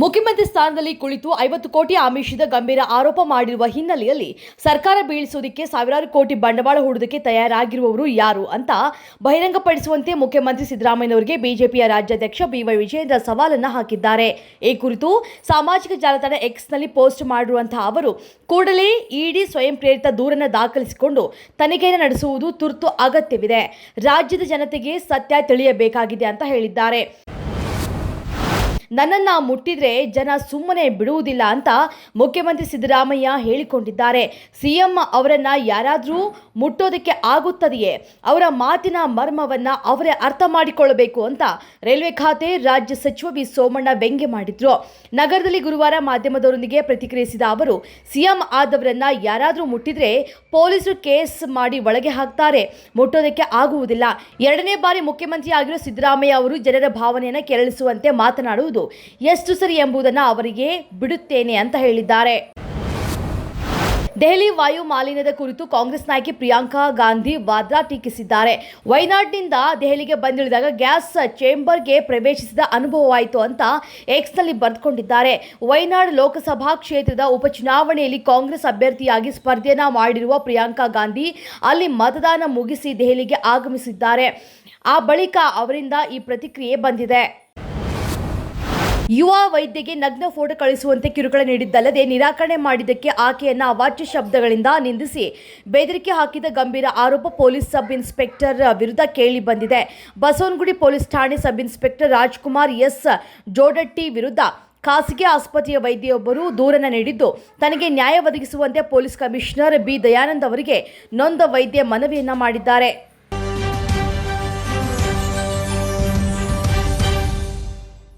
ಮುಖ್ಯಮಂತ್ರಿ ಸ್ಥಾನದಲ್ಲಿ ಕುಳಿತು 50 ಕೋಟಿ ಆಮಿಷದ ಗಂಭೀರ ಆರೋಪ ಮಾಡಿರುವ ಹಿನ್ನೆಲೆಯಲ್ಲಿ ಸರ್ಕಾರ ಬೀಳಿಸುವುದಕ್ಕೆ ಸಾವಿರಾರು ಕೋಟಿ ಬಂಡವಾಳ ಹೂಡುವುದಕ್ಕೆ ತಯಾರಾಗಿರುವವರು ಯಾರು ಅಂತ ಬಹಿರಂಗಪಡಿಸುವಂತೆ ಮುಖ್ಯಮಂತ್ರಿ ಸಿದ್ದರಾಮಯ್ಯನವರಿಗೆ ಬಿಜೆಪಿಯ ರಾಜ್ಯಾಧ್ಯಕ್ಷ ಬಿವೈ ವಿಜಯೇಂದ್ರ ಸವಾಲನ್ನು ಹಾಕಿದ್ದಾರೆ. ಈ ಕುರಿತು ಸಾಮಾಜಿಕ ಜಾಲತಾಣ ಎಕ್ಸ್ನಲ್ಲಿ ಪೋಸ್ಟ್ ಮಾಡಿರುವಂತಹ ಅವರು ಕೂಡಲೇ ಇಡಿ ಸ್ವಯಂ ಪ್ರೇರಿತ ದೂರನ್ನು ದಾಖಲಿಸಿಕೊಂಡು ತನಿಖೆಯನ್ನು ನಡೆಸುವುದು ತುರ್ತು ಅಗತ್ಯವಿದೆ. ರಾಜ್ಯದ ಜನತೆಗೆ ಸತ್ಯ ತಿಳಿಯಬೇಕಾಗಿದೆ ಅಂತ ಹೇಳಿದ್ದಾರೆ. ನನ್ನನ್ನು ಮುಟ್ಟಿದ್ರೆ ಜನ ಸುಮ್ಮನೆ ಬಿಡುವುದಿಲ್ಲ ಅಂತ ಮುಖ್ಯಮಂತ್ರಿ ಸಿದ್ದರಾಮಯ್ಯ ಹೇಳಿಕೊಂಡಿದ್ದಾರೆ. ಸಿಎಂ ಅವರನ್ನ ಯಾರಾದರೂ ಮುಟ್ಟೋದಕ್ಕೆ ಆಗುತ್ತದೆಯೇ? ಅವರ ಮಾತಿನ ಮರ್ಮವನ್ನ ಅವರೇ ಅರ್ಥ ಮಾಡಿಕೊಳ್ಳಬೇಕು ಅಂತ ರೈಲ್ವೆ ಖಾತೆ ರಾಜ್ಯ ಸಚಿವ ವಿ ಸೋಮಣ್ಣ ವ್ಯಂಗ್ಯ ಮಾಡಿದ್ರು. ನಗರದಲ್ಲಿ ಗುರುವಾರ ಮಾಧ್ಯಮದವರೊಂದಿಗೆ ಪ್ರತಿಕ್ರಿಯಿಸಿದ ಅವರು, ಸಿಎಂ ಆದವರನ್ನ ಯಾರಾದರೂ ಮುಟ್ಟಿದ್ರೆ ಪೊಲೀಸರು ಕೇಸ್ ಮಾಡಿ ಒಳಗೆ ಹಾಕ್ತಾರೆ, ಮುಟ್ಟೋದಕ್ಕೆ ಆಗುವುದಿಲ್ಲ. 2ನೇ ಬಾರಿ ಮುಖ್ಯಮಂತ್ರಿ ಆಗಿರೋ ಸಿದ್ದರಾಮಯ್ಯ ಅವರು ಜನರ ಭಾವನೆಯನ್ನು ಕೆರಳಿಸುವಂತೆ ಮಾತನಾಡುವುದು ಎಷ್ಟು ಸರಿ ಎಂಬುದನ್ನು ಅವರಿಗೆ ಬಿಡುತ್ತೇನೆ ಅಂತ ಹೇಳಿದ್ದಾರೆ. ದೆಹಲಿ ವಾಯು ಮಾಲಿನ್ಯದ ಕುರಿತು ಕಾಂಗ್ರೆಸ್ ನಾಯಕಿ ಪ್ರಿಯಾಂಕಾ ಗಾಂಧಿ ವಾದ್ರಾ ಟೀಕಿಸಿದ್ದಾರೆ. ವಯನಾಡ್ನಿಂದ ದೆಹಲಿಗೆ ಬಂದಿಳಿದಾಗ ಗ್ಯಾಸ್ ಚೇಂಬರ್ಗೆ ಪ್ರವೇಶಿಸಿದ ಅನುಭವವಾಯಿತು ಅಂತ ಎಕ್ಸ್ನಲ್ಲಿ ಬರೆದುಕೊಂಡಿದ್ದಾರೆ. ವಯನಾಡ್ ಲೋಕಸಭಾ ಕ್ಷೇತ್ರದ ಉಪಚುನಾವಣೆಯಲ್ಲಿ ಕಾಂಗ್ರೆಸ್ ಅಭ್ಯರ್ಥಿಯಾಗಿ ಸ್ಪರ್ಧೆಯನ್ನ ಮಾಡಿರುವ ಪ್ರಿಯಾಂಕಾ ಗಾಂಧಿ ಅಲ್ಲಿ ಮತದಾನ ಮುಗಿಸಿ ದೆಹಲಿಗೆ ಆಗಮಿಸಿದ್ದಾರೆ. ಆ ಬಳಿಕ ಅವರಿಂದ ಈ ಪ್ರತಿಕ್ರಿಯೆ ಬಂದಿದೆ. ಯುವ ವೈದ್ಯಗೆ ನಗ್ನ ಫೋಟೋ ಕಳಿಸುವಂತೆ ಕಿರುಕುಳ ನೀಡಿದ್ದಲ್ಲದೆ ನಿರಾಕರಣೆ ಮಾಡಿದ್ದಕ್ಕೆ ಆಕೆಯನ್ನು ಅವಾಚ್ಯ ಶಬ್ದಗಳಿಂದ ನಿಂದಿಸಿ ಬೆದರಿಕೆ ಹಾಕಿದ ಗಂಭೀರ ಆರೋಪ ಪೊಲೀಸ್ ಸಬ್ ಇನ್ಸ್ಪೆಕ್ಟರ್ ವಿರುದ್ಧ ಕೇಳಿ ಬಂದಿದೆ. ಬಸವನಗುಡಿ ಪೊಲೀಸ್ ಠಾಣೆ sub inspector Rajkumar S Jodatti ವಿರುದ್ಧ ಖಾಸಗಿ ಆಸ್ಪತ್ರೆಯ ವೈದ್ಯೊಬ್ಬರು ದೂರನ್ನು ನೀಡಿದ್ದು, ತನಗೆ ನ್ಯಾಯ ಒದಗಿಸುವಂತೆ ಪೊಲೀಸ್ ಕಮಿಷನರ್ ಬಿ ದಯಾನಂದ್ ಅವರಿಗೆ ನೊಂದ ವೈದ್ಯ ಮನವಿಯನ್ನ ಮಾಡಿದ್ದಾರೆ.